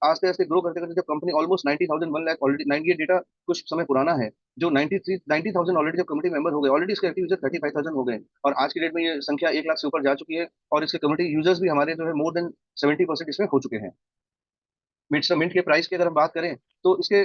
आस्ते आस्ते ग्रो करते करते जब company almost 90,000 1 lakh already 98 data कुछ समय पुराना है, जो 90,000 ऑलरेडी जब कम्युनिटी मेंबर हो गए, ऑलरेडी इसके एक्टिव यूजर 35,000 हो गए, और आज की डेट में ये संख्या 1 लाख से ऊपर जा चुकी है, और इसके कम्युनिटी यूजर्स भी हमारे जो है मोर देन 70% इसमें हो चुके हैं। मिंट के प्राइस की अगर हम बात करें, तो इसके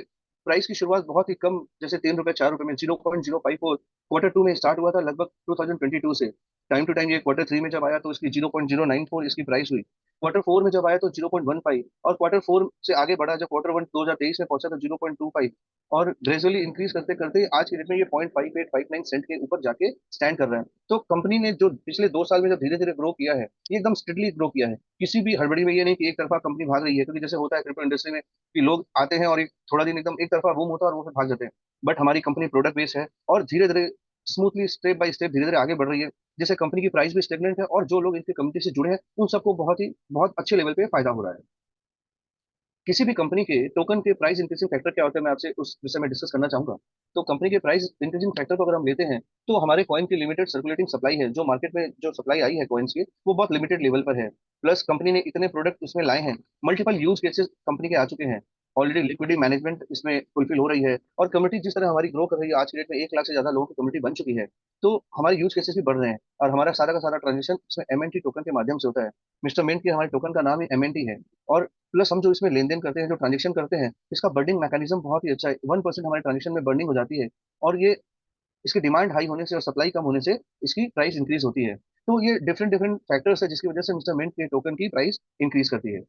प्राइस की शुरुआत बहुत ही कम, जैसे 3 रुपए 4 रुपए में 0.054 क्वार्टर 2 में स्टार्ट हुआ था, लगभग 2022 से। टाइम टू टाइम ये क्वार्टर 3 में जब आया तो इसकी 0.094 इसकी प्राइस हुई, क्वार्टर 4 में जब आया तो 0.15, और क्वार्टर 4 से आगे बढ़ा, जब क्वार्टर 1 2023 में पहुंचा तो 0.25, और ग्रेजुअली इंक्रीज करते करते आज की डेट में ये 0.5859 सेंट के ऊपर जाके स्टैंड कर रहा है। तो कंपनी ने जो पिछले 2 साल में जब धीरे धीरे ग्रो किया है, ये एकदम स्टेडली ग्रो किया है। किसी भी हड़बड़ी में ये नहीं कि एक तरफा कंपनी भाग रही है, क्योंकि जैसे होता है क्रिप्टो इंडस्ट्री में कि लोग आते हैं और एक थोड़ा दिन एकदम एक तरफा बूम होता है और वो फिर भाग जाते हैं। बट हमारी कंपनी प्रोडक्ट बेस्ड है, और धीरे धीरे स्मूथली स्टेप बाय स्टेप धीरे धीरे आगे बढ़ रही है, जिससे कंपनी की प्राइस भी स्टेगनेंट है, और जो लोग इनकी कम्युनिटी से जुड़े हैं उन सबको बहुत अच्छे लेवल पे फायदा हो रहा है। किसी भी कंपनी के टोकन के प्राइस इंक्रीजिंग फैक्टर क्या होता है, मैं आपसे उस विषय में डिस्कस करना चाहूंगा। तो कंपनी के प्राइस इंक्रीजिंग फैक्टर को अगर हम लेते हैं, तो हमारे कॉइन की लिमिटेड सर्कुलेटिंग सप्लाई है, जो मार्केट में जो सप्लाई आई है कॉइन्स की, वो बहुत लिमिटेड लेवल पर है। प्लस कंपनी ने इतने प्रोडक्ट उसमें लाए हैं, मल्टीपल यूज केसेस कंपनी के आ चुके हैं, ऑलरेडी लिक्विडिटी मैनेजमेंट इसमें फुलफिल हो रही है, और कम्युनिटी जिस तरह हमारी ग्रो कर रही है, आज की डेट में 1 लाख से ज्यादा लोगों की कम्युनिटी बन चुकी है। तो हमारे यूज केसेस भी बढ़ रहे हैं, और हमारा सारा का सारा ट्रांजेक्शन इसमें एमएनटी टोकन के माध्यम से होता है। मिस्टर मिंट की हमारे टोकन का नाम ही एमएनटी है। और प्लस हम जो इसमें लेन देन करते हैं, जो ट्रांजेक्शन करते हैं, इसका बर्निंग मैकेनिज्म बहुत ही अच्छा है। 1% हमारे ट्रांजेक्शन में बर्निंग हो जाती है, और ये इसकी डिमांड हाई होने से और सप्लाई कम होने से इसकी प्राइस इंक्रीज होती है। तो ये डिफरेंट डिफरेंट फैक्टर्स है जिसकी वजह से मिस्टर मिंट के टोकन की प्राइस इंक्रीज करती है।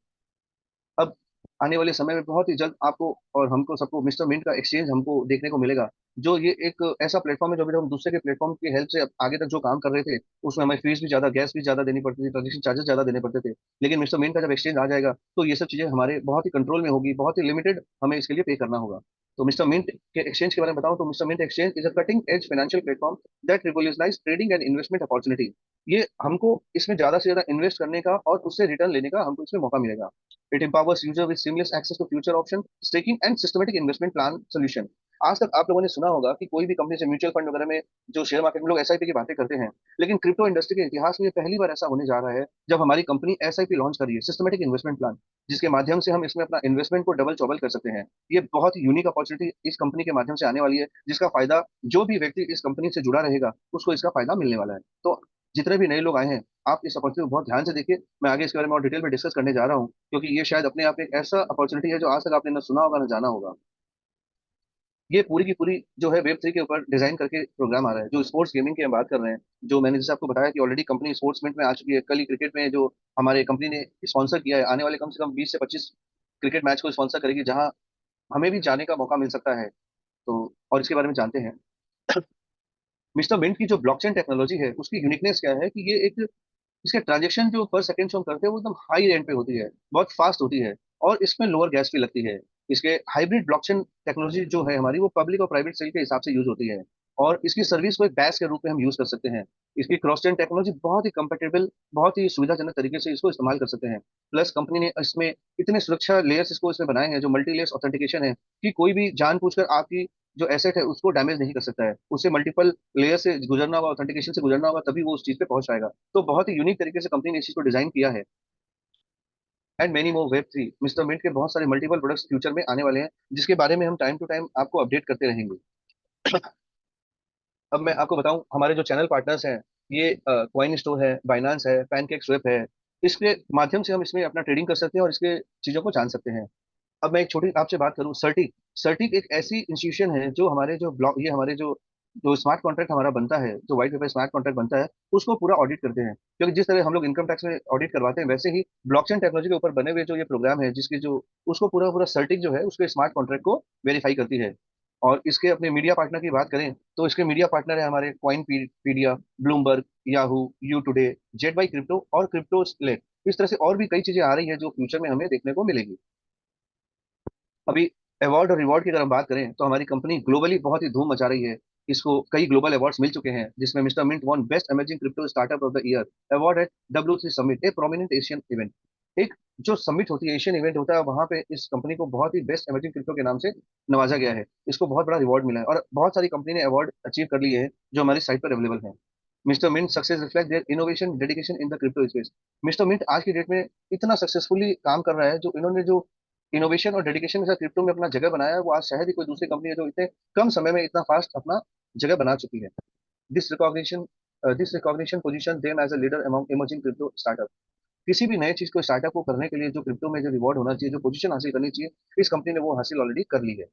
अब आने वाले समय में बहुत ही जल्द आपको और हमको सबको मिस्टर मिंट का एक्सचेंज हमको देखने को मिलेगा। जो ये एक ऐसा प्लेटफॉर्म है, जो भी हम दूसरे के प्लेटफॉर्म की हेल्प से अब आगे तक जो काम कर रहे थे, उसमें हमें फीस भी ज्यादा, गैस भी ज्यादा देनी पड़ती थी, ट्रांजेक्शन चार्जेस ज्यादा देने पड़ते थे। लेकिन मिस्टर मिंट का जब एक्सचेंज आ जाएगा, तो ये सब चीजें हमारे बहुत ही कंट्रोल में होगी, बहुत ही लिमिटेड हमें इसके लिए पे करना होगा। तो मिस्टर मिंट के एक्सचेंज के बारे में बताऊं, तो Mister Mint exchange is a cutting edge financial platform that revolutionize trading and investment opportunity. ये हमको इसमें ज्यादा से ज्यादा इन्वेस्ट करने का और उससे रिटर्न लेने का हमको इसमें मौका मिलेगा। It empowers user with seamless access to future option, staking and systematic investment plan solution। आज तक आप लोगों ने सुना होगा कि कोई भी कंपनी से म्यूचुअल फंड वगैरह में जो शेयर मार्केट में लोग एसआईपी की बातें करते हैं, लेकिन क्रिप्टो इंडस्ट्री के इतिहास में ये पहली बार ऐसा होने जा रहा है जब हमारी कंपनी एसआईपी लॉन्च कर रही है, सिस्टमेटिक इन्वेस्टमेंट प्लान, जिसके माध्यम से हम इसमें अपना इन्वेस्टमेंट को डबल चौबल कर सकते हैं। ये बहुत ही यूनिक अपॉर्चुनिटी इस कंपनी के माध्यम से आने वाली है, जिसका फायदा जो भी व्यक्ति इस कंपनी से जुड़ा रहेगा उसको इसका फायदा मिलने वाला है। तो जितने भी नए लोग आए हैं, आप इस अपॉर्चुनिटी को बहुत ध्यान से देखिए। मैं आगे इसके बारे में और डिटेल में डिस्कस करने जा रहा हूँ, क्योंकि ये शायद अपने आप में एक ऐसा अपॉर्चुनिटी है जो आज तक आपने ना सुना होगा ना जाना होगा। ये पूरी की पूरी जो है वेब 3 के ऊपर डिजाइन करके प्रोग्राम आ रहा है। जो स्पोर्ट्स गेमिंग की हम बात कर रहे हैं, जो मैंने जैसे आपको बताया कि ऑलरेडी कंपनी स्पोर्ट्स मिनट में आ चुकी है, कल ही क्रिकेट में जो हमारे कंपनी ने स्पॉन्सर किया है, आने वाले कम से कम 20 से 25 क्रिकेट मैच को स्पॉन्सर करेगी, जहां हमें भी जाने का मौका मिल सकता है। तो और इसके बारे में जानते हैं। मिस्टर मिंट की जो ब्लॉकचेन टेक्नोलॉजी है, उसकी यूनिकनेस क्या है कि ये एक, इसके ट्रांजेक्शन जो पर सेकंड जो हम करते हैं वो एकदम हाई रेंट पे होती है, बहुत फास्ट होती है, और इसमें लोअर गैस फी लगती है। इसके हाइब्रिड ब्लॉकचेन टेक्नोलॉजी जो है हमारी, वो पब्लिक और प्राइवेट सेल के हिसाब से यूज होती है, और इसकी सर्विस को एक बैस के रूप में हम यूज कर सकते हैं। इसकी क्रॉस चेन टेक्नोलॉजी बहुत ही कंफर्टेबल, बहुत ही सुविधाजनक तरीके से इसको इस्तेमाल कर सकते हैं। प्लस कंपनी ने इसमें इतने सुरक्षा लेयर्स इसको इसमें बनाए हैं, जो मल्टी लेयर्स ऑथेंटिकेशन है, कि कोई भी जानबूझकर आपकी जो एसेट है उसको डैमेज नहीं कर सकता है। उससे मल्टीपल लेयर से गुजरना होगा, ऑथेंटिकेशन से गुजरना होगा, तभी वो उस चीज पे पहुंच पाएगा। तो बहुत ही यूनिक तरीके से कंपनी ने इस चीज को डिजाइन किया है। And many more web 3 Mister Mint के बहुत सारे मल्टीपल प्रोडक्ट्स फ्यूचर में आने वाले हैं, जिसके बारे में हम टाइम टू टाइम आपको अपडेट करते रहेंगे। अब मैं आपको बताऊं, हमारे जो चैनल पार्टनर्स हैं, ये कॉइन स्टोर है, बाइनांस है, पैनकेक स्वेप है। इसके माध्यम से हम इसमें अपना ट्रेडिंग कर सकते हैं और इसके चीजों को जान सकते हैं। अब मैं एक छोटी आपसे बात करूं, सर्टिक। सर्टिक एक ऐसी इंस्टीट्यूशन है जो हमारे जो ब्लॉक, ये हमारे जो जो स्मार्ट कॉन्ट्रैक्ट हमारा बनता है, जो व्हाइट पेपर स्मार्ट कॉन्ट्रैक्ट बनता है, उसको पूरा ऑडिट करते हैं। क्योंकि जिस तरह हम लोग इनकम टैक्स में ऑडिट करवाते हैं, वैसे ही ब्लॉकचेन टेक्नोलॉजी के ऊपर बने हुए जो ये प्रोग्राम है, जिसकी जो उसको पूरा पूरा सर्टिक जो है उसके स्मार्ट कॉन्ट्रैक्ट को वेरीफाई करती है। और इसके अपने मीडिया पार्टनर की बात करें, तो इसके मीडिया पार्टनर है हमारे Coinpedia, Bloomberg, Yahoo, U Today, जेट बाई क्रिप्टो और क्रिप्टो स्लेट। इस तरह से और भी कई चीजें आ रही है जो फ्यूचर में हमें देखने को मिलेगी। अभी अवार्ड और रिवॉर्ड की अगर हम बात करें, तो हमारी कंपनी ग्लोबली बहुत ही धूम मचा रही है। इसको कई ग्लोबल अवार्ड्स मिल चुके हैं, जिसमें Mister Mint won best emerging crypto startup of the year award at W3 summit, a prominent Asian event. एक जो समिट होती है, एशियन इवेंट होता है, वहां पे इस कंपनी को बहुत ही बेस्ट एमर्जिंग क्रिप्टो के नाम से नवाजा गया है। इसको बहुत बड़ा रिवॉर्ड मिला है, और बहुत सारी कंपनी ने अवार्ड अचीव कर लिए हैं जो हमारी साइट पर अवेलेबल है। Mister Mint success reflect their innovation dedication in the crypto space. Mister Mint आज की डेट में इतना सक्सेसफुली काम कर रहा है, जो इन्होंने जो इनोवेशन और डेडिकेशन के साथ क्रिप्टो में अपना जगह बनाया है, वो आज शायद ही कोई दूसरी कंपनी है जो इतने कम समय में इतना फास्ट अपना जगह बना चुकी है। This recognition this recognition position them as a leader among emerging crypto startup. किसी भी नए चीज को स्टार्टअप को करने के लिए जो क्रिप्टो में जो रिवॉर्ड होना चाहिए, जो पोजीशन हासिल करनी चाहिए, इस कंपनी ने वो हासिल ऑलरेडी कर ली है।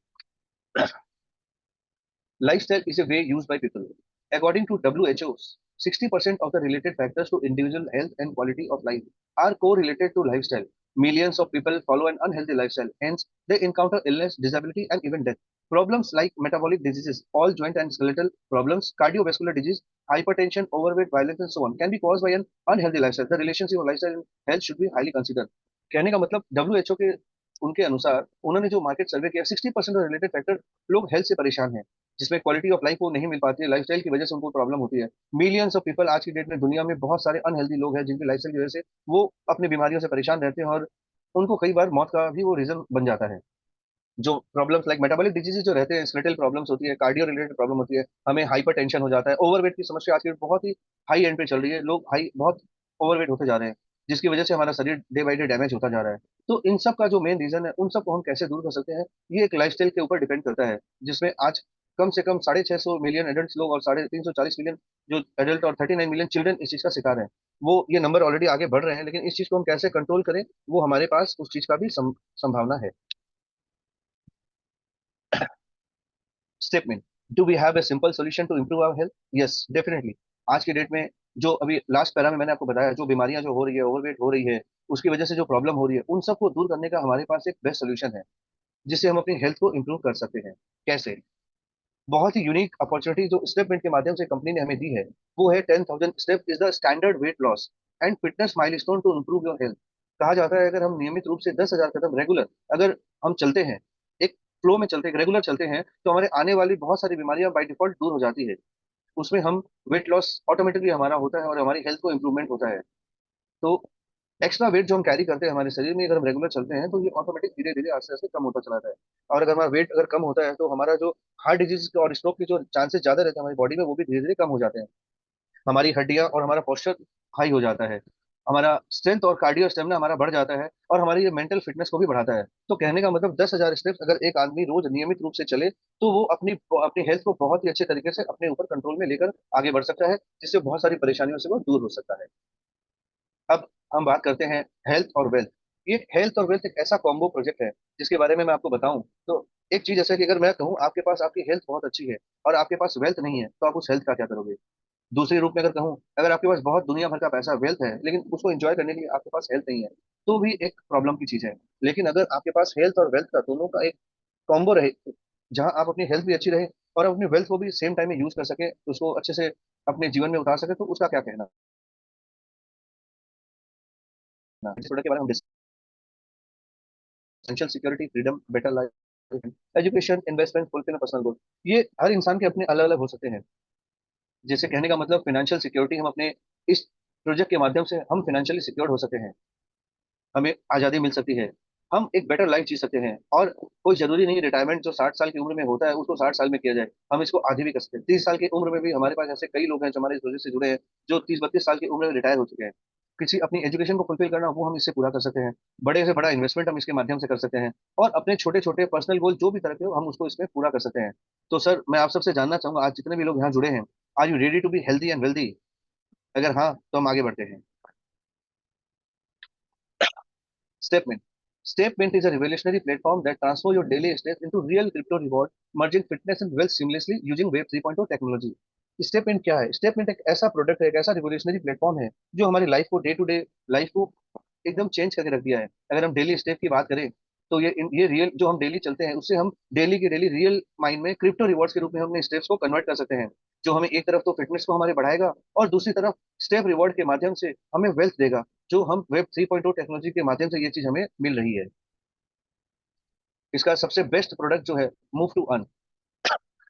Lifestyle is a way used by people. According to WHO, 60% of the related factors to individual health and quality of life are correlated to lifestyle. Millions of people follow an unhealthy lifestyle. Hence, they encounter illness, disability, and even death. Problems like metabolic diseases, all joint and skeletal problems, cardiovascular disease, hypertension, overweight, violence, and so on can be caused by an unhealthy lifestyle. The relationship of lifestyle and health should be highly considered. कहने का मतलब WHO के उनके अनुसार उन्होंने जो market सर्वे किया, 60% related factor लोग हेल्थ से परेशान हैं, जिसमें क्वालिटी ऑफ लाइफ वो नहीं मिल पाती है, लाइफस्टाइल की वजह से उनको प्रॉब्लम होती है। मिलियंस ऑफ पीपल आज की डेट में दुनिया में बहुत सारे अनहेल्दी लोग हैं जिनकी लाइफस्टाइल की वजह से वो अपनी बीमारियों से परेशान रहते हैं, और उनको कई बार मौत का भी वो रीजन बन जाता है। जो प्रॉब्लम्स लाइक मेटाबॉलिक डिजीजेज जो रहते हैं, स्केलेटल प्रॉब्लम्स होती है, कार्डियो रिलेटेड प्रॉब्लम होती है, हमें हाइपर टेंशन हो जाता है, ओवरवेट की समस्या आज की बहुत ही हाई एंड पे चल रही है, लोग हाई बहुत ओवरवेट होते जा रहे हैं, जिसकी वजह से हमारा शरीर डे बाई डे डैमेज होता जा रहा है। तो इन सब का जो मेन रीजन है, उन सब को हम कैसे दूर कर सकते हैं, ये एक लाइफस्टाइल के ऊपर डिपेंड करता है, जिसमें आज कम से कम 650 मिलियन एडल्ट लोग और 340 मिलियन जो एडल्ट और 39 मिलियन चिल्ड्रन इस चीज का शिकार है। वो ये नंबर ऑलरेडी आगे बढ़ रहे हैं, लेकिन इस चीज को हम कैसे कंट्रोल करें, वो हमारे पास उस चीज का भी संभावना है। स्टेप में, do we have a simple solution to improve our health? Yes, definitely. आज की डेट में जो अभी लास्ट पैरा में मैंने आपको बताया, जो बीमारियां जो हो रही है, ओवरवेट हो रही है, उसकी वजह से जो प्रॉब्लम हो रही है, उन सबको दूर करने का हमारे पास एक बेस्ट सोल्यूशन है, जिससे हम अपनी हेल्थ को इम्प्रूव कर सकते हैं। कैसे? बहुत ही यूनिक अपॉर्चुनिटी जो स्टेपमेंट के माध्यम से कंपनी ने हमें दी है, वो है 10,000 step is the standard weight loss and fitness milestone to improve your health. कहा जाता है अगर हम नियमित रूप से 10,000 कदम रेगुलर अगर हम चलते हैं, एक फ्लो में चलते हैं, रेगुलर चलते हैं, तो हमारे आने वाली बहुत सारी बीमारियां बाय डिफॉल्ट दूर हो जाती है। उसमें हम वेट लॉस ऑटोमेटिकली हमारा होता है और हमारी हेल्थ को इम्प्रूवमेंट होता है। तो एक्स्ट्रा वेट जो हम कैरी करते हैं हमारे शरीर में, अगर हम रेगुलर चलते हैं, तो ये ऑटोमेटिक धीरे धीरे आस्ते आस्ते कम होता चला जाता है। और अगर हमारा वेट अगर कम होता है, तो हमारा जो हार्ट डिजीज और स्ट्रोक के जो चांसेस ज्यादा रहते हैं हमारी बॉडी में, वो भी धीरे धीरे कम हो जाते हैं। हमारी हड्डियां और हमारा पोस्चर हाई हो जाता है, हमारा स्ट्रेंथ और कार्डियो स्टेमिना हमारा बढ़ जाता है, और हमारी ये मेंटल फिटनेस को भी बढ़ाता है। तो कहने का मतलब 10,000 स्टेप्स अगर एक आदमी रोज नियमित रूप से चले, तो वो अपनी अपनी हेल्थ को बहुत ही अच्छे तरीके से अपने ऊपर कंट्रोल में लेकर आगे बढ़ सकता है, जिससे बहुत सारी परेशानियों से वो दूर हो सकता है। अब हम बात करते हैं हेल्थ और वेल्थ। ये हेल्थ और वेल्थ एक ऐसा कॉम्बो प्रोजेक्ट है, जिसके बारे में मैं आपको बताऊं तो एक चीज ऐसा है कि अगर मैं कहूँ आपके पास आपकी हेल्थ बहुत अच्छी है और आपके पास वेल्थ नहीं है, तो आप उस हेल्थ का क्या करोगे? दूसरे रूप में अगर कहूँ, अगर आपके पास बहुत दुनिया भर का पैसा वेल्थ है, लेकिन उसको एंजॉय करने के लिए आपके पास हेल्थ नहीं है, तो भी एक प्रॉब्लम की चीज है। लेकिन अगर आपके पास हेल्थ और वेल्थ का दोनों का एक कॉम्बो रहे, जहां आप अपनी हेल्थ भी अच्छी रहे और अपनी वेल्थ को भी सेम टाइम में यूज कर सके, उसको अच्छे से अपने जीवन में उतार सके, तो उसका क्या कहना? इस प्रोडक्ट के बारे में हम financial security, freedom, better life, education, investment, fulfil personal goal, ये हर इंसान के अपने अलग अलग हो सकते हैं। जैसे कहने का मतलब फाइनेंशियल सिक्योरिटी, हम अपने इस प्रोजेक्ट के माध्यम से हम फाइनेंशियली सिक्योर हो सकते हैं, हमें आज़ादी मिल सकती है, हम एक बेटर लाइफ जी सकते हैं। और कोई जरूरी नहीं रिटायरमेंट जो 60 साल की उम्र में होता है उसको 60 साल में किया जाए, हम इसको आधी भी कर सकते हैं। 30 साल की उम्र में भी हमारे पास ऐसे कई लोग हैं जो हमारे इस प्रोजेक्ट से जुड़े हैं, जो 30-32 साल की उम्र में रिटायर हो चुके हैं। किसी अपनी एजुकेशन को फुलफिल करना, वो हम इससे पूरा कर सकते हैं। बड़े से बड़ा इन्वेस्टमेंट हम इसके माध्यम से कर सकते हैं, और अपने छोटे छोटे पर्सनल गोल जो भी तरह के हो, हम उसको इसमें पूरा कर सकते हैं। तो सर, मैं आप सबसे जानना चाहूंगा, आज जितने भी लोग यहाँ जुड़े हैं, are you ready to be healthy and wealthy? अगर हाँ, तो हम आगे बढ़ते हैं। Stepmint. Stepmint is a revolutionary platform that transforms your daily steps into real crypto reward, merging fitness and wealth seamlessly using Web 3.0 technology. Stepmint क्या है? स्टेपमिंट एक ऐसा प्रोडक्ट है, एक ऐसा रिवोल्यूशनरी प्लेटफॉर्म है, जो हमारी लाइफ को डे टू डे लाइफ को एकदम चेंज करके रख दिया है। अगर हम डेली स्टेप की बात करें, तो ये रियल जो हम डेली चलते हैं, उससे हम डेली के डेली रियल माइंड में क्रिप्टो रिवॉर्ड्स के रूप में हम अपने स्टेप्स को कन्वर्ट कर सकते हैं, जो हमें एक तरफ तो फिटनेस को हमारे बढ़ाएगा, और दूसरी तरफ स्टेप रिवॉर्ड के माध्यम से हमें वेल्थ देगा, जो हम वेब 3.0 टेक्नोलॉजी के माध्यम से ये चीज हमें मिल रही है। इसका सबसे बेस्ट प्रोडक्ट जो है, मूव टू अर्न,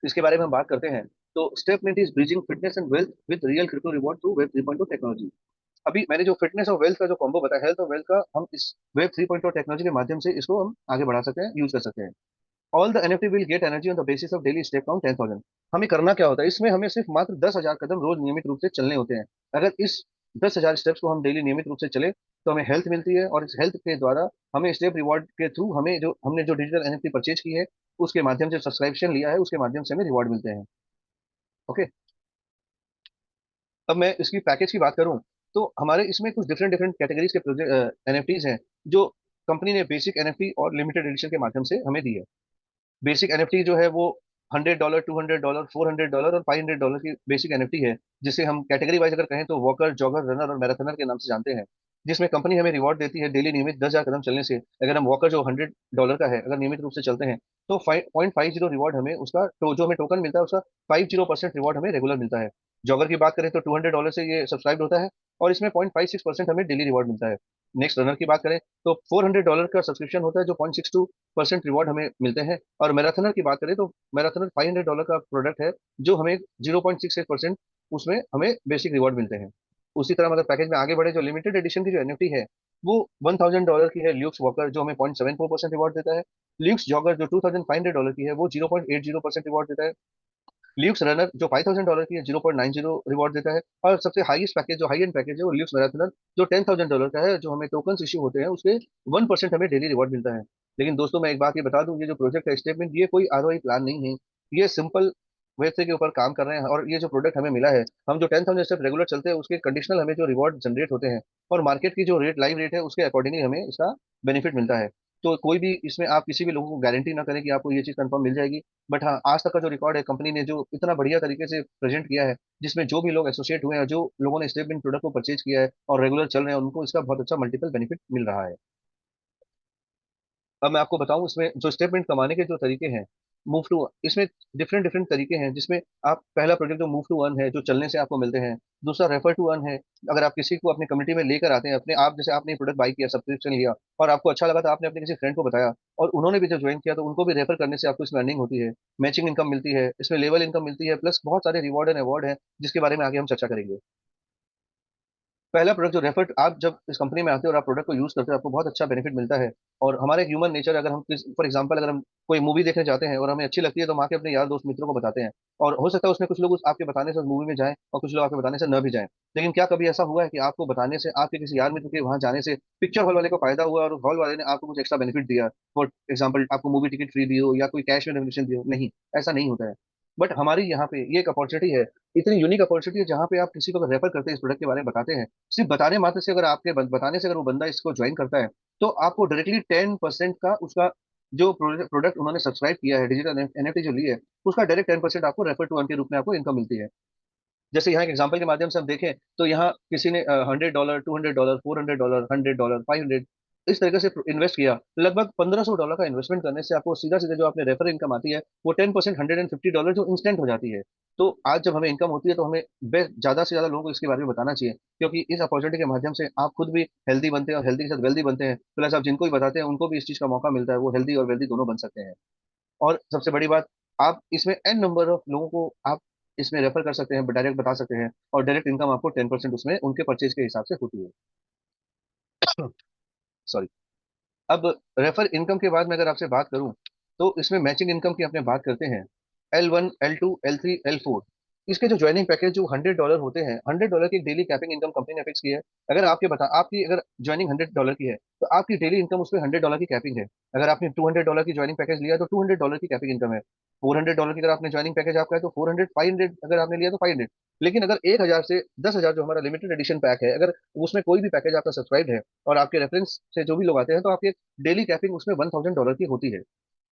इसके बारे में हम बात करते हैं। तो Stepmint is bridging fitness and wealth with real crypto reward through web 3.0 technology. अभी मैंने जो फिटनेस और वेल्थ का जो कॉम्बो बताया, हेल्थ और वेल्थ का, हम इस वेब 3.0 टेक्नोलॉजी के माध्यम से इसको हम आगे बढ़ा सकते हैं, यूज कर सकते हैं। All the NFT will get energy on the basis of daily step count 10,000। हमें करना क्या होता है इसमें? हमें सिर्फ मात्र 10,000 कदम रोज नियमित रूप से चलने होते हैं। अगर इस 10,000 स्टेप्स को हम डेली नियमित रूप से चले, तो हमें हेल्थ मिलती है, और इस हेल्थ के द्वारा हमें स्टेप रिवॉर्ड के थ्रू हमें जो हमने जो डिजिटल एनएफटी परचेज की है उसके माध्यम से, सब्सक्रिप्शन लिया है उसके माध्यम से हमें रिवॉर्ड मिलते हैं। ओके। अब मैं इसकी पैकेज की बात करूं, तो हमारे इसमें कुछ डिफरेंट डिफरेंट कैटेगरीज के प्रोजेक्ट एनएफटीज हैं जो कंपनी ने बेसिक एनएफटी और लिमिटेड एडिशन के माध्यम से हमें दी है। बेसिक एनएफटी जो है वो $100, $200, $400 और $500 की बेसिक एनएफटी है, जिसे हम कैटेगरी वाइज अगर कहें तो वॉकर, जॉगर, रनर और मैराथनर के नाम से जानते हैं। जिसमें कंपनी हमें रिवॉर्ड देती है डेली नियमित 10,000 कदम चलने से। अगर हम वॉकर जो $100 का है अगर नियमित रूप से चलते हैं तो 5.50 रिवॉर्ड हमें उसका जो हमें टोकन मिलता है उसका 50% रिवॉर्ड हमें रेगुलर मिलता है। जॉगर की बात करें तो $200 से ये सब्सक्राइब होता है और इसमें 0.56% हमें डेली रिवॉर्ड मिलता है। नेक्स्ट रनर की बात करें तो $400 का सब्सक्रिप्शन होता है जो 0.62% रिवॉर्ड हमें मिलते हैं। और मैराथनर की बात करें तो मैराथनर $500 का प्रोडक्ट है जो हमें 0.68% उसमें हमें बेसिक रिवॉर्ड मिलते हैं। उसी तरह मतलब पैकेज में आगे बढ़े, जो लिमिटेड एडिशन की जो एनएफटी है वो $1,000 की है, ल्यूक्स वॉकर जो हमें 0.74% रिवॉर्ड देता है। ल्यूक्स जॉगर जो $2,500 की है वो 0.80% रिवॉर्ड देता है। ल्यूक्स रनर जो $5,000 की है 0.90 रिवॉर्ड देता है। और सबसे हाईएस्ट पैकेज जो हाई एंड पैकेज है वो ल्यूक्स मैराथनर जो $10,000 का है, जो हमें टोकन इश्यू होते हैं उसके 1% हमें डेली रिवॉर्ड मिलता है। लेकिन दोस्तों मैं एक बात ये बता दूं, ये जो प्रोजेक्ट है स्टेटमेंट, ये कोई आरओआई प्लान नहीं है। ये सिंपल वेब से के ऊपर काम कर रहे हैं, और ये जो प्रोडक्ट हमें मिला है, हम जो 10,000 स्टेप रेगुलर चलते हैं उसके कंडीशनल हमें जो रिवॉर्ड जनरेट होते हैं और मार्केट की जो रेट लाइव रेट है उसके अकॉर्डिंगली हमें इसका बेनिफिट मिलता है। तो कोई भी इसमें आप किसी भी लोगों को गारंटी ना करें कि आपको ये चीज़ कंफर्म मिल जाएगी। बट हाँ, आज तक का जो रिकॉर्ड है कंपनी ने जो इतना बढ़िया तरीके से प्रेजेंट किया है, जिसमें जो भी लोग एसोसिएट हुए हैं, जो लोगों ने स्टेप इन प्रोडक्ट को परचेज किया है और रेगुलर चल रहे हैं, उनको इसका बहुत अच्छा मल्टीपल बेनिफिट मिल रहा है। अब मैं आपको बताऊं इसमें जो स्टेटमेंट कमाने के जो तरीके हैं, मूव टू, इसमें डिफरेंट डिफरेंट तरीके हैं, जिसमें आप पहला प्रोजेक्ट जो मूव टू अर्न है जो चलने से आपको मिलते हैं। दूसरा रेफर टू अर्न है, अगर आप किसी को अपनी कम्युनिटी में लेकर आते हैं, अपने आप जैसे आपने प्रोडक्ट बाई किया, सब्सक्रिप्शन लिया और आपको अच्छा लगा तो आपने अपने किसी फ्रेंड को बताया और उन्होंने भी जब ज्वाइन किया तो उनको भी रेफर करने से आपको इसमें अर्निंग होती है। मैचिंग इनकम मिलती है, इसमें लेवल इनकम मिलती है, प्लस बहुत सारे रिवॉर्ड एंड अवार्ड है जिसके बारे में आगे हम चर्चा करेंगे। पहला प्रोडक्ट जो रेफर, आप जब इस कंपनी में आते हो और आप प्रोडक्ट को यूज करते हो आपको बहुत अच्छा बेनिफिट मिलता है। और हमारे ह्यूमन नेचर, अगर हम फॉर एग्जांपल अगर हम कोई मूवी देखने जाते हैं और हमें अच्छी लगती है तो हम आके अपने यार दोस्त मित्रों को बताते हैं। और हो सकता है उसमें कुछ लोग उस आपके बताने से उस मूवी में जाएं और कुछ लोग आपके बताने से न भी जाएं। लेकिन क्या कभी ऐसा हुआ है कि आपको बताने से, आपके किसी यार मित्र के वहां जाने से पिक्चर हॉल वाले को फायदा हुआ और हॉल वाले ने आपको कुछ एक्स्ट्रा बेनिफिट दिया, फॉर एग्जाम्पल आपको मूवी टिकट फ्री दी हो या कोई कैश में रेवल्यूशन दी हो? नहीं, ऐसा नहीं होता है। बट हमारी यहाँ पे ये एक अपॉर्चुनिटी है, इतनी यूनिक अपॉर्चुनिटी है, जहाँ पे आप किसी को रेफर करते हैं, इस प्रोडक्ट के बारे में बताते हैं, सिर्फ बताने मात्र से, अगर आपके बताने से अगर वो बंदा इसको ज्वाइन करता है तो आपको डायरेक्टली 10% का उसका जो प्रोडक्ट उन्होंने सब्सक्राइब किया है, डिजिटल एनएफटी जो ली है, उसका डायरेक्ट 10% आपको रेफर टू अर्न के रूप में आपको इनकम मिलती है। जैसे यहाँ एक एग्जांपल के माध्यम से हम देखें तो यहाँ किसी ने $100, $200, $400, $100, 500 इस तरीके से इन्वेस्ट किया। लगभग $1,500 का इन्वेस्टमेंट करने से आपको सीधा सीधा जो आपने रेफर इनकम आती है वो 10%, $150 जो इंस्टेंट हो जाती है। तो आज जब हमें इनकम होती है तो हमें ज्यादा से ज्यादा लोगों को इसके बारे में बताना चाहिए, क्योंकि इस अपॉर्चुनिटी के माध्यम से आप खुद भी हेल्दी बनते हैं और हेल्दी के साथ वेल्दी बनते हैं, प्लस आप जिनको भी बताते हैं उनको भी इस चीज का मौका मिलता है, वो हेल्दी और वेल्दी दोनों बन सकते हैं। और सबसे बड़ी बात, आप इसमें एन नंबर ऑफ लोगों को आप इसमें रेफर कर सकते हैं, डायरेक्ट बता सकते हैं, और डायरेक्ट इनकम आपको 10% उसमें उनके परचेज के हिसाब से होती है। सॉरी। अब रेफर इनकम के बाद मैं अगर आपसे बात करूं तो इसमें मैचिंग इनकम की अपने बात करते हैं। L1, L2, L3, L4, इसके जो ज्वाइनिंग पैकेज जो $100 होते हैं, $100 की डेली कैपिंग इनकम कंपनी ने फिक्स की है। अगर आपकी अगर ज्वाइनिंग $100 की है तो आपकी डेली इनकम उसमें $100 की कैपिंग है। अगर आपने $200 की ज्वाइनिंग पैकेज लिया तो $200 की कैपिंग इनकम है। $400 की अगर आपने ज्वाइनिंग पैकेज आपका है तो 400, 500 अगर आपने लिया तो 500। लेकिन अगर 1,000 से 10,000 जो हमारा लिमिटेड एडिशन पैक है, अगर उसमें कोई भी पैकेज आपका सब्सक्राइब है और आपके रेफरेंस से जो भी लोग आते हैं, तो आपके डेली कैपिंग उसमें $1,000 की होती है।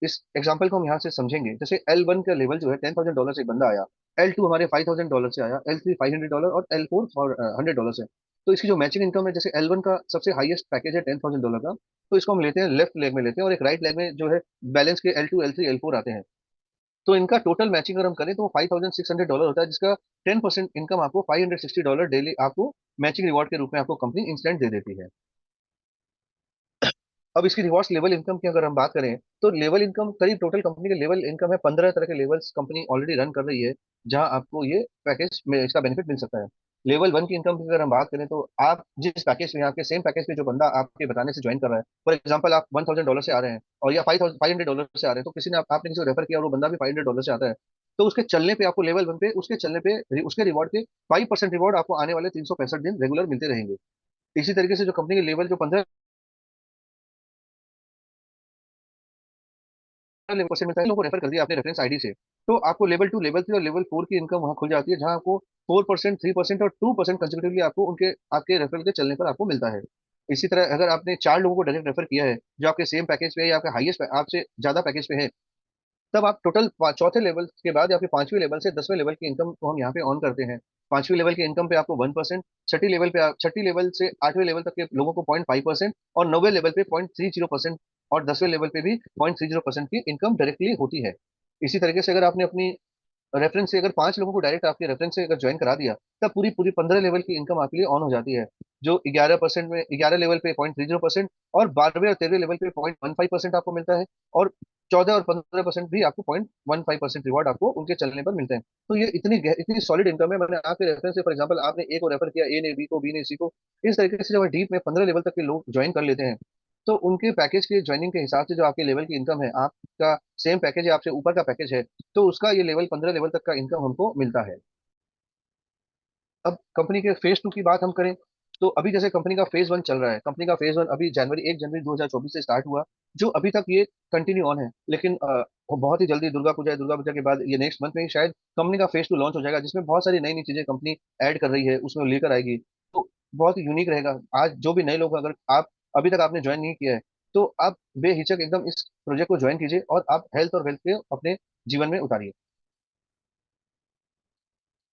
इस एग्जाम्पल को हम यहाँ से समझेंगे, जैसे L1 का लेवल जो है $10,000 से एक बंदा आया, L2 हमारे $5,000 से आया, L3 $500 और L4 फॉर $100 से। तो इसकी जो मैचिंग इनकम है, जैसे L1 का सबसे हाईएस्ट पैकेज है $10,000 का, तो इसको हम लेते हैं लेफ्ट लेग में लेते हैं, और एक राइट लेग में जो है बैलेंस के L2, L3, L4 आते हैं। तो इनका टोटल मैचिंग अगर हम करें तो वो $5,600 होता है, जिसका 10% इनकम आपको $560 डेली आपको मैचिंग रिवॉर्ड के रूप में आपको कंपनी इंस्टेंट दे देती है। अब इसकी रिवॉर्ड्स लेवल इनकम की अगर हम बात करें तो लेवल इनकम करीब, टोटल कंपनी के लेवल इनकम है 15 तरह के लेवल्स कंपनी ऑलरेडी रन कर रही है, जहां आपको ये पैकेज में इसका बेनिफिट मिल सकता है। लेवल 1 की इनकम की अगर हम बात करें तो आप जिस पैकेज में, आपके सेम पैकेज में जो बंदा आपके बताने से ज्वाइन कर रहा है, फॉर एग्जाम्पल आप $1,000 से आ रहे हैं और या $500 से आ रहे हैं, तो किसी ने आपने किसी को रेफर किया और वो बंदा भी $500 से आता है, तो उसके चलने पे आपको लेवल 1 पे उसके चलने पे उसके रिवॉर्ड के 5% रिवॉर्ड आपको आने वाले 365 दिन रेगुलर मिलते रहेंगे। इसी तरीके से जो कंपनी के लेवल जो 15% मिलता है, लोगों को रेफर कर दिया आपने रेफरेंस आईडी से, तो आपको लेवल 2, लेवल 3 और लेवल 4 की इनकम वहां खुल जाती है, जहां आपको 4%, 3% और 2% कंसेक्यूटिवली आपको उनके आपके रेफरल के चलने पर आपको मिलता है। इसी तरह अगर आपने 4 लोगों को डायरेक्ट रेफर किया है जो आपके सेम पैकेज पे है या आपके हाईएस्ट आपसे ज्यादा पैकेज पे है, तब आप टोटल चौथे लेवल के बाद या फिर 5वें लेवल से 10वें लेवल की इनकम को हम यहाँ पे ऑन करते हैं। 5वीं लेवल की इनकम पे आपको 1%, छठी लेवल से 8वें लेवल तक के लोगों को 0.5% और 9वें लेवल पे 0.30% और 10वें लेवल पे भी 0.30% की इनकम डायरेक्टली होती है। इसी तरीके से अगर आपने अपनी रेफरेंस से अगर 5 लोगों को डायरेक्ट आपके रेफरेंस से अगर ज्वाइन करा दिया, तब पूरी पूरी 15 लेवल की इनकम आपके लिए ऑन हो जाती है, जो 11% में 11 लेवल पे 0.30% और 12वें और 13वें लेवल पे 0.15% आपको मिलता है, और 14 और 15% भी आपको 0.15% रिवॉर्ड आपको उनके चलने पर मिलते हैं। तो ये इतनी सॉलिड इनकम है। मैंने आपके रेफरेंस से फॉर एग्जाम्पल आपने ए को रेफर किया, ए ने बी को, बी ने सी को, इस तरीके से जब डीप में 15 लेवल तक के लोग ज्वाइन कर लेते हैं, तो उनके पैकेज के ज्वाइनिंग के हिसाब से जो आपके लेवल की इनकम है, आपका सेम पैकेज है, आपसे ऊपर का पैकेज है, तो उसका ये लेवल 15 लेवल तक का इनकम हमको मिलता है। अब कंपनी के फेज 2 की बात हम करें, तो अभी जैसे कंपनी का फेज 1 चल रहा है, कंपनी का फेज 1 अभी जनवरी 2024 से स्टार्ट हुआ, जो अभी तक ये कंटिन्यू ऑन है, लेकिन वो बहुत ही जल्दी दुर्गा पूजा है, दुर्गा पूजा के बाद ये नेक्स्ट मंथ में ही शायद कंपनी का फेज 2 लॉन्च हो जाएगा, जिसमें बहुत सारी नई नई चीजें कंपनी ऐड कर रही है, उसमें लेकर आएगी। तो बहुत ही यूनिक रहेगा। आज जो भी नए लोग, अगर आप अभी तक आपने ज्वाइन नहीं किया है, तो आप बेहिचक एकदम इस प्रोजेक्ट को ज्वाइन कीजिए और आप हेल्थ और वेल्थ के अपने जीवन में उतारिए।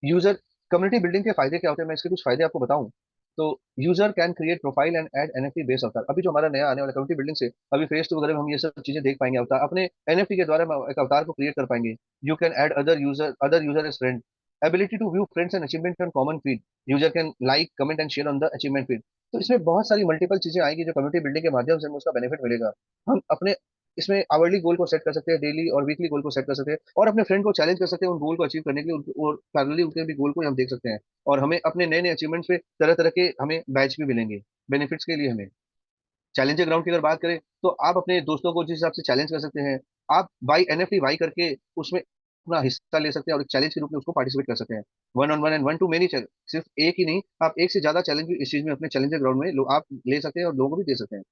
यूजर कम्युनिटी बिल्डिंग के फायदे क्या होते हैं, मैं इसके कुछ फायदे आपको बताऊं, तो user can create profile and add NFT based अवतार। अभी जो हमारा नया आने वाला कम्युनिटी बिल्डिंग से अभी फेस 2 वगैरह में हम ये सब चीजें देख पाएंगे, अवतार अपने एनएफटी के द्वारा हम एक अवतार को क्रिएट कर पाएंगे। You can add other user as friend, ability to view friends and achievement on common feed, user can like comment and share on the achievement feed. तो इसमें बहुत सारी मल्टीपल चीजें आएंगी जो कम्युनिटी बिल्डिंग के माध्यम से हमें उसका बेनिफिट मिलेगा। हम अपने इसमें आवरली गोल को सेट कर सकते हैं, डेली और वीकली गोल को सेट कर सकते हैं, और अपने फ्रेंड को चैलेंज कर सकते हैं उन गोल को अचीव करने के लिए, और पैरेलली उनके भी गोल को हम देख सकते हैं। और हमें अपने नए नए अचीवमेंट्स पे तरह तरह के हमें बैच भी मिलेंगे बेनिफिट्स के लिए। हमें चैलेंजर ग्राउंड की अगर बात करें, तो आप अपने दोस्तों को जिस हिसाब से चैलेंज कर सकते हैं, आप बाई एनएफटी बाई करके उसमें अपना हिस्सा ले सकते हैं और एक चैलेंज के रूप में उसको पार्टिसिपेट कर सकते हैं। One on one and one two many, सिर्फ एक ही नहीं, आप एक से ज्यादा चैलेंज भी इस चीज में अपने चैलेंजर ग्राउंड में आप ले सकते हैं और लोगों को भी दे सकते हैं।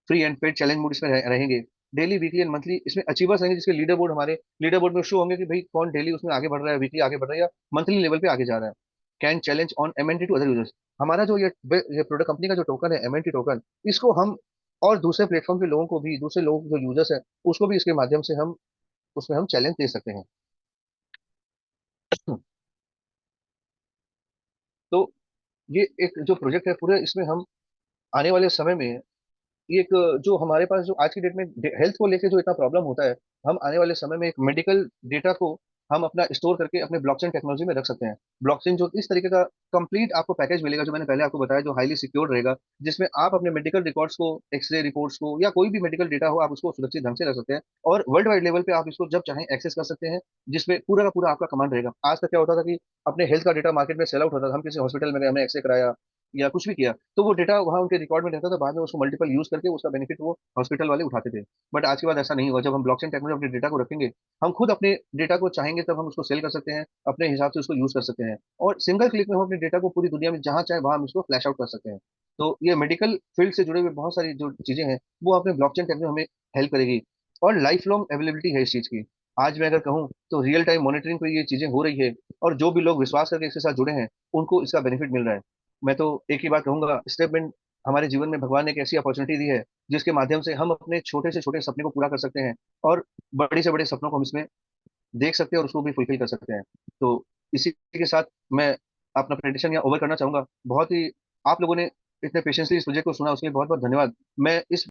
Free and paid challenge mode इसमें रहेंगे। डेली, वीकली एंड मंथली इसमें अचीवर्स रहेंगे, जिसके लीडर बोर्ड हमारे लीडर बोर्ड में शो होंगे कि भाई कौन डेली उसमें आगे बढ़ रहा है, वीकली आगे बढ़ रहा है या मंथली लेवल पे आगे जा रहा है। Can challenge on MNT to other users. हमारा जो ये प्रोडक्ट कंपनी का जो टोकन है एमएनटी टोकन, इसको हम और दूसरे प्लेटफॉर्म के लोगों को भी, दूसरे लोग जो यूजर्स हैं उसको भी इसके माध्यम से हम उसमें हम चैलेंज दे सकते हैं। तो ये एक जो प्रोजेक्ट है पूरे, इसमें हम आने वाले समय में ये एक जो हमारे पास जो आज की डेट में हेल्थ को लेके जो इतना प्रॉब्लम होता है, हम आने वाले समय में एक मेडिकल डेटा को हम अपना स्टोर करके अपने ब्लॉकचेन टेक्नोलॉजी में रख सकते हैं। ब्लॉकचेन जो इस तरीके का कंप्लीट आपको पैकेज मिलेगा, जो मैंने पहले आपको बताया, जो हाईली सिक्योर रहेगा, जिसमें आप अपने मेडिकल रिकॉर्ड्स को, एक्सरे रिपोर्ट्स को या कोई भी मेडिकल डेटा हो, आप उसको सुरक्षित ढंग से रख सकते हैं और वर्ल्ड वाइड लेवल पे आप इसको जब चाहें एक्सेस कर सकते हैं, जिसमें पूरा का पूरा आपका कमांड रहेगा। आज तक क्या होता था कि अपने हेल्थ का डेटा मार्केट में सेल आउट होता था, हम किसी हॉस्पिटल में गए, हमने एक्सरे कराया या कुछ भी किया, तो वो डेटा वहाँ उनके रिकॉर्ड में रहता था, बाद में उसको मल्टीपल यूज करके उसका बेनिफिट वो हॉस्पिटल वाले उठाते थे। बट आज के बाद ऐसा नहीं होगा। जब हम ब्लॉकचेन टेक्नोलॉजी अपने डेटा को रखेंगे, हम खुद अपने डेटा को चाहेंगे तब हम उसको सेल कर सकते हैं, अपने हिसाब से उसको यूज कर सकते हैं, और सिंगल क्लिक में हम अपने डेटा को पूरी दुनिया में जहां चाहे वहां हम इसको फ्लैश आउट कर सकते हैं। तो ये मेडिकल फील्ड से जुड़े हुए बहुत सारी जो चीजें हैं, वो अपने ब्लॉकचेन टेक्नोलॉजी हमें हेल्प करेगी। और लाइफ लॉन्ग अवेलेबिलिटी है इस चीज की। आज मैं अगर कहूँ तो रियल टाइम मॉनिटरिंग पे ये चीजें हो रही है, और जो भी लोग विश्वास करके इसके साथ जुड़े हैं उनको इसका बेनिफिट मिल रहा है। मैं तो एक ही बात कहूंगा, स्टेटमेंट हमारे जीवन में भगवान ने एक ऐसी अपॉर्चुनिटी दी है, जिसके माध्यम से हम अपने छोटे से छोटे सपने को पूरा कर सकते हैं, और बड़े से बड़े सपनों को हम इसमें देख सकते हैं और उसको भी फुलफिल कर सकते हैं। तो इसी के साथ मैं अपना प्रेडिक्शन या ओवर करना चाहूंगा। बहुत ही आप लोगों ने इतने पेशेंसली इस प्रोजेक्ट को सुना, उसके लिए बहुत बहुत धन्यवाद। मैं इस